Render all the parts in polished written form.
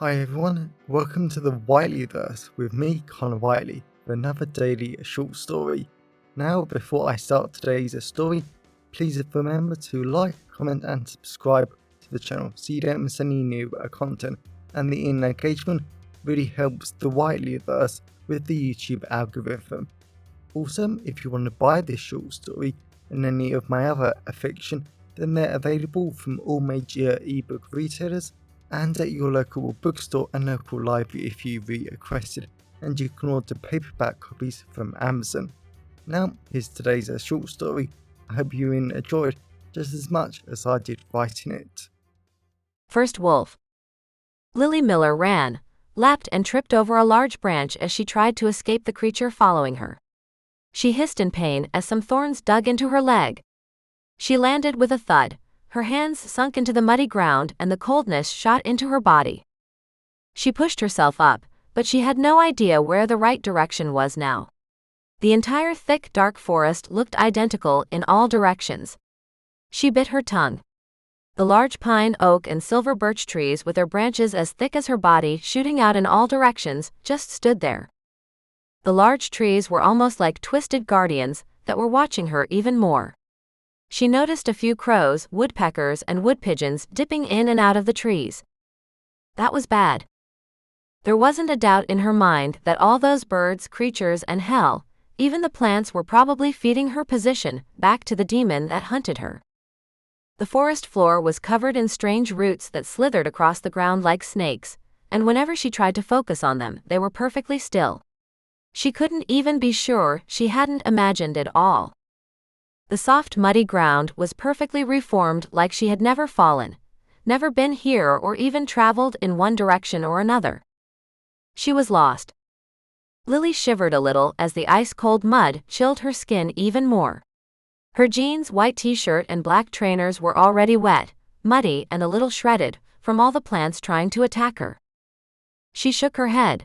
Hi everyone, welcome to the Whiteleyverse with me, Connor Whiteley, for another daily short story. Now, before I start today's story, please remember to like, comment and subscribe to the channel so you don't miss any new content, and the engagement really helps the Whiteleyverse with the YouTube algorithm. Also, if you want to buy this short story and any of my other fiction, then they're available from all major ebook retailers and at your local bookstore and local library if you requested, and you can order paperback copies from Amazon. Now, here's today's short story. I hope you enjoyed just as much as I did writing it. First wolf. Lilly Miller ran, lapped and tripped over a large branch as she tried to escape the creature following her. She hissed in pain as some thorns dug into her leg. She landed with a thud. Her hands sunk into the muddy ground and the coldness shot into her body. She pushed herself up, but she had no idea where the right direction was now. The entire thick, dark forest looked identical in all directions. She bit her tongue. The large pine, oak, and silver birch trees with their branches as thick as her body shooting out in all directions just stood there. The large trees were almost like twisted guardians that were watching her even more. She noticed a few crows, woodpeckers, and wood pigeons dipping in and out of the trees. That was bad. There wasn't a doubt in her mind that all those birds, creatures, and hell, even the plants, were probably feeding her position back to the demon that hunted her. The forest floor was covered in strange roots that slithered across the ground like snakes, and whenever she tried to focus on them, they were perfectly still. She couldn't even be sure she hadn't imagined it all. The soft, muddy ground was perfectly reformed, like she had never fallen, never been here, or even traveled in one direction or another. She was lost. Lilly shivered a little as the ice-cold mud chilled her skin even more. Her jeans, white t-shirt, and black trainers were already wet, muddy, and a little shredded from all the plants trying to attack her. She shook her head.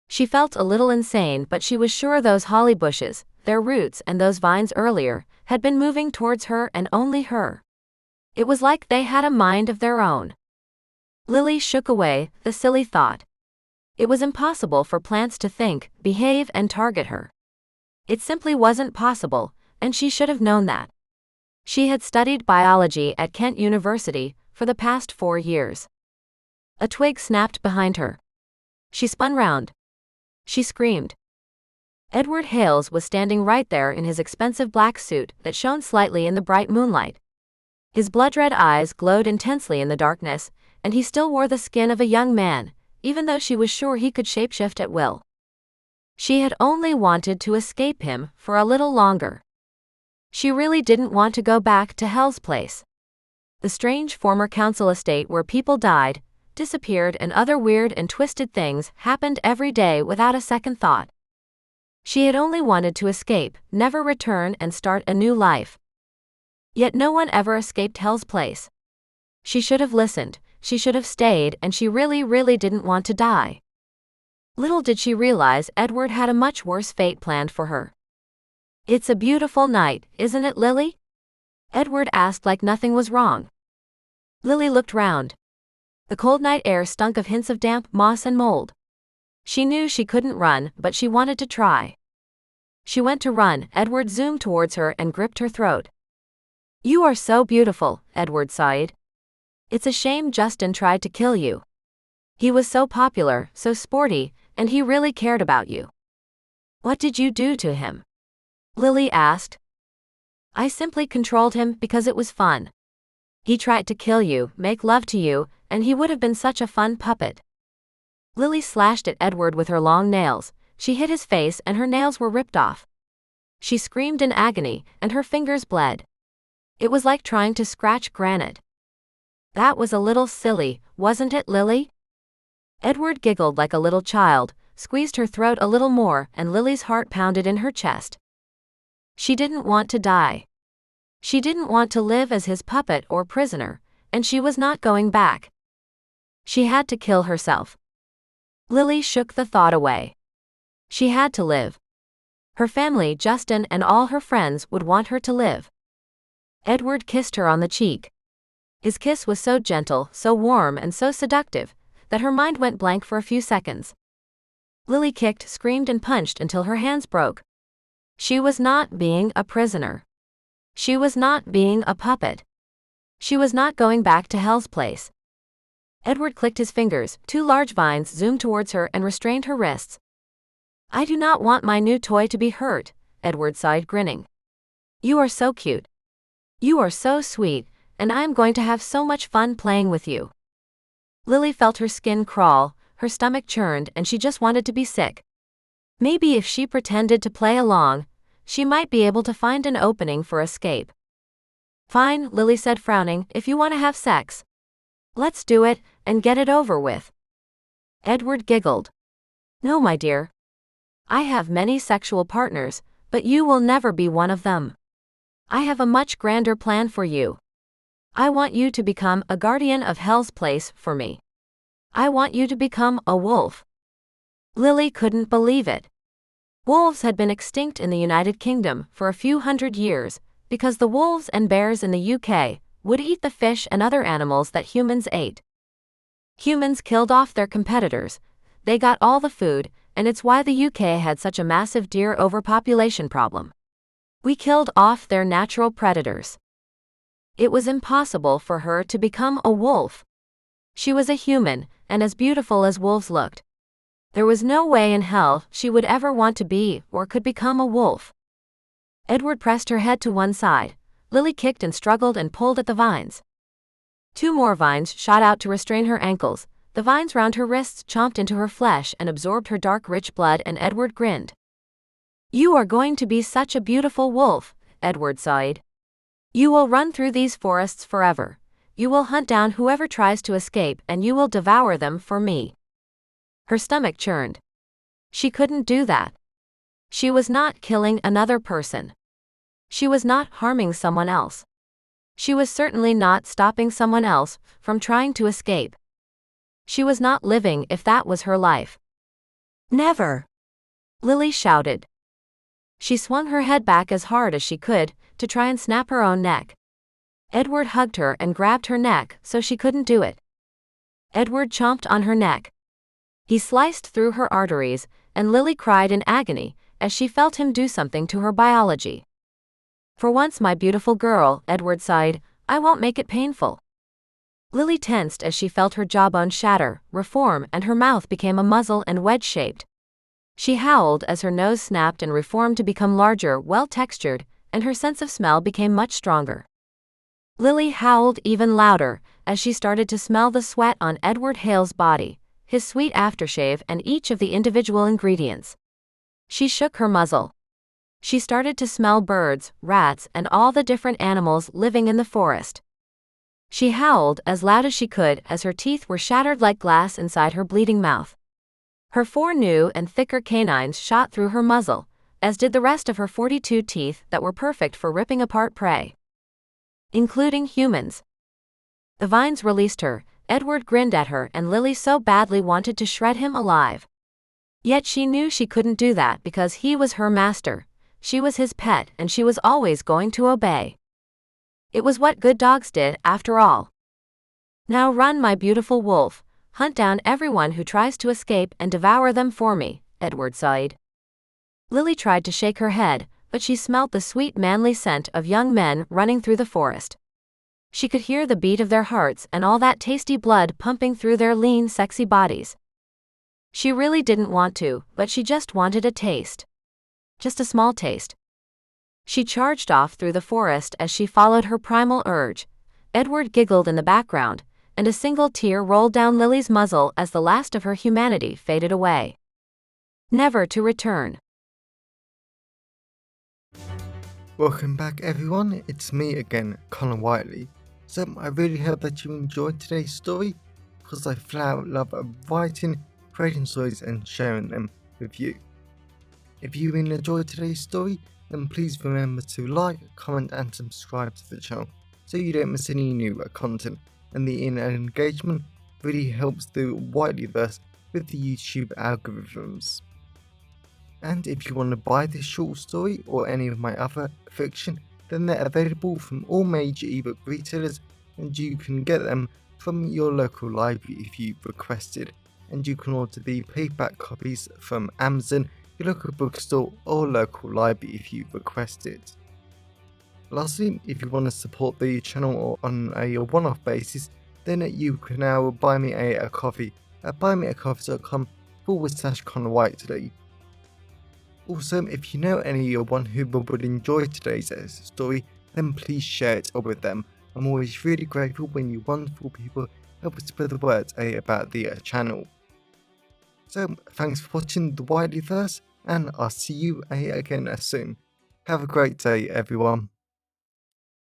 She felt a little insane, but she was sure those holly bushes, their roots, and those vines earlier had been moving towards her and only her. It was like they had a mind of their own. Lilly shook away the silly thought. It was impossible for plants to think, behave, and target her. It simply wasn't possible, and she should have known that. She had studied biology at Kent University for the past 4 years. A twig snapped behind her. She spun round. She screamed. Edward Hales was standing right there in his expensive black suit that shone slightly in the bright moonlight. His blood-red eyes glowed intensely in the darkness, and he still wore the skin of a young man, even though she was sure he could shapeshift at will. She had only wanted to escape him for a little longer. She really didn't want to go back to Hell's Place. The strange former council estate where people died, disappeared, and other weird and twisted things happened every day without a second thought. She had only wanted to escape, never return, and start a new life. Yet no one ever escaped Hell's Place. She should have listened, she should have stayed, and she really didn't want to die. Little did she realize Edward had a much worse fate planned for her. "It's a beautiful night, isn't it, Lilly?" Edward asked like nothing was wrong. Lilly looked round. The cold night air stunk of hints of damp, moss, and mold. She knew she couldn't run, but she wanted to try. She went to run. Edward zoomed towards her and gripped her throat. "You are so beautiful," Edward sighed. "It's a shame Justin tried to kill you. He was so popular, so sporty, and he really cared about you." "What did you do to him?" Lilly asked. "I simply controlled him because it was fun. He tried to kill you, make love to you, and he would have been such a fun puppet." Lilly slashed at Edward with her long nails. She hit his face and her nails were ripped off. She screamed in agony, and her fingers bled. It was like trying to scratch granite. "That was a little silly, wasn't it, Lilly?" Edward giggled like a little child, squeezed her throat a little more, and Lily's heart pounded in her chest. She didn't want to die. She didn't want to live as his puppet or prisoner, and she was not going back. She had to kill herself. Lilly shook the thought away. She had to live. Her family, Justin, and all her friends would want her to live. Edward kissed her on the cheek. His kiss was so gentle, so warm, and so seductive, that her mind went blank for a few seconds. Lilly kicked, screamed, and punched until her hands broke. She was not being a prisoner. She was not being a puppet. She was not going back to Hell's Place. Edward clicked his fingers. 2 large vines zoomed towards her and restrained her wrists. "I do not want my new toy to be hurt," Edward sighed, grinning. "You are so cute. You are so sweet, and I am going to have so much fun playing with you." Lilly felt her skin crawl, her stomach churned, and she just wanted to be sick. Maybe if she pretended to play along, she might be able to find an opening for escape. "Fine," Lilly said, frowning, "if you want to have sex. Let's do it, and get it over with." Edward giggled. "No, my dear. I have many sexual partners, but you will never be one of them. I have a much grander plan for you. I want you to become a guardian of Hell's Place for me. I want you to become a wolf." Lilly couldn't believe it. Wolves had been extinct in the United Kingdom for a few hundred years, because the wolves and bears in the UK would eat the fish and other animals that humans ate. Humans killed off their competitors, they got all the food, and it's why the UK had such a massive deer overpopulation problem. We killed off their natural predators. It was impossible for her to become a wolf. She was a human, and as beautiful as wolves looked, there was no way in hell she would ever want to be or could become a wolf. Edward pressed her head to one side. Lilly kicked and struggled and pulled at the vines. 2 more vines shot out to restrain her ankles. The vines round her wrists chomped into her flesh and absorbed her dark, rich blood, and Edward grinned. "You are going to be such a beautiful wolf," Edward sighed. "You will run through these forests forever. You will hunt down whoever tries to escape, and you will devour them for me." Her stomach churned. She couldn't do that. She was not killing another person. She was not harming someone else. She was certainly not stopping someone else from trying to escape. She was not living if that was her life. "Never!" Lilly shouted. She swung her head back as hard as she could to try and snap her own neck. Edward hugged her and grabbed her neck so she couldn't do it. Edward chomped on her neck. He sliced through her arteries, and Lilly cried in agony as she felt him do something to her biology. "For once, my beautiful girl," Edward sighed, "I won't make it painful." Lilly tensed as she felt her jawbone shatter, reform, and her mouth became a muzzle and wedge-shaped. She howled as her nose snapped and reformed to become larger, well-textured, and her sense of smell became much stronger. Lilly howled even louder as she started to smell the sweat on Edward Hale's body, his sweet aftershave, and each of the individual ingredients. She shook her muzzle. She started to smell birds, rats, and all the different animals living in the forest. She howled as loud as she could as her teeth were shattered like glass inside her bleeding mouth. Her 4 new and thicker canines shot through her muzzle, as did the rest of her 42 teeth that were perfect for ripping apart prey, including humans. The vines released her. Edward grinned at her, and Lilly so badly wanted to shred him alive. Yet she knew she couldn't do that because he was her master. She was his pet, and she was always going to obey. It was what good dogs did, after all. "Now run, my beautiful wolf. Hunt down everyone who tries to escape and devour them for me," Edward sighed. Lilly tried to shake her head, but she smelt the sweet manly scent of young men running through the forest. She could hear the beat of their hearts and all that tasty blood pumping through their lean, sexy bodies. She really didn't want to, but she just wanted a taste. Just a small taste. She charged off through the forest as she followed her primal urge. Edward giggled in the background, and a single tear rolled down Lilly's muzzle as the last of her humanity faded away, never to return. Welcome back, everyone. It's me again, Connor Whiteley. So I really hope that you enjoyed today's story, because I flat out love writing, creating stories, and sharing them with you. If you really enjoyed today's story, then please remember to like, comment, and subscribe to the channel so you don't miss any new content. And the internet engagement really helps the Whiteleyverse with the YouTube algorithms. And if you want to buy this short story or any of my other fiction, then they're available from all major ebook retailers, and you can get them from your local library if you requested, and you can order the paperback copies from Amazon, your local bookstore, or local library if you request it. Lastly, if you want to support the channel on a one-off basis, then you can now buy me a coffee at buymeacoffee.com/Connor Whiteley. Also, if you know anyone who would enjoy today's story, then please share it with them. I'm always really grateful when you wonderful people help spread the word about the channel. So, thanks for watching the Whiteley Verse, and I'll see you again soon. Have a great day, everyone.